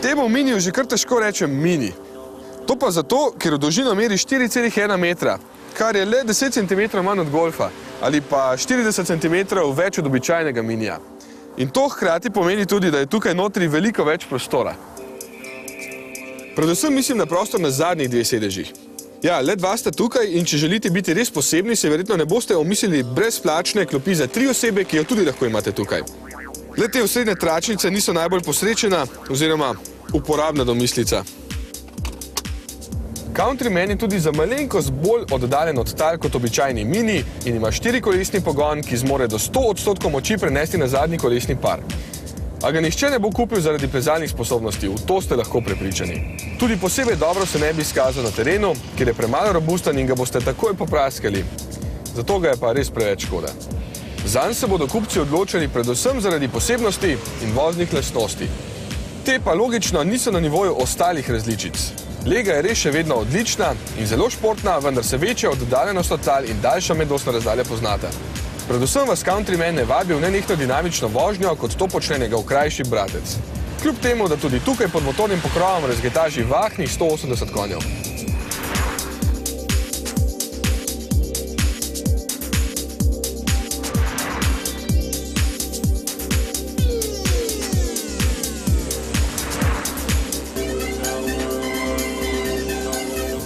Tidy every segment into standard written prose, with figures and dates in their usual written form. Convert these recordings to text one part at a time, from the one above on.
Temu miniju že kar težko rečem mini. To pa zato, ker v dolžino meri 4,1 metra, kar je le 10 cm manj od golfa ali pa 40 cm več od običajnega minija. In to hkrati pomeni tudi, da je tukaj notri veliko več prostora. Predvsem mislim na prostor na zadnjih dveh sedežih. Ja, le dva sta tukaj in če želite biti res posebni, se verjetno ne boste omislili brezplačne klopi za 3 osebe, ki jo tudi lahko imate tukaj. Le te osrednje tračnice niso najbolj posrečena oziroma uporabna domislica. Countryman je tudi za malenkost bolj oddaljen od tal kot običajni mini in ima 4-kolesni pogon, ki zmore do 100% moči prenesti na zadnji kolesni par. A ga nihče ne bo kupil zaradi plezalnih sposobnosti, v to ste lahko prepričani. Tudi posebej dobro se ne bi izkazal na terenu, ker je premalo robusten in ga boste takoj popraskali. Zato ga je pa res preveč škoda. Zanj se bodo kupci odločili predvsem zaradi posebnosti in voznih lastnosti. Te pa logično niso na nivoju ostalih različic. Lega je res še vedno odlična in zelo športna, vendar se večja oddaljenost od tal in daljša medosna razdalja poznata. Predvsem vas Countryman ne vabi v nenehno dinamično vožnjo, kot to počne njegov krajši bratec. Kljub temu, da tudi tukaj pod motornim pokrovom razgetaži vahnih 180 konjev.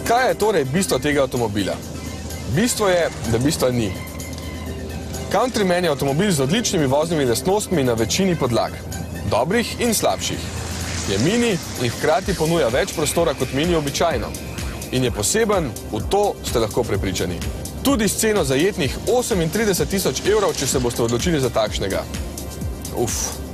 Kaj je torej bistvo tega avtomobila? Bistvo je, da bistva ni. Countryman je avtomobil z odličnimi voznimi lastnostmi na večini podlag, dobrih in slabših. Je mini in hkrati ponuja več prostora kot mini običajno. In je poseben, v to ste lahko prepričani. Tudi s ceno zajetnih 38 000 evrov, če se boste odločili za takšnega. Uf.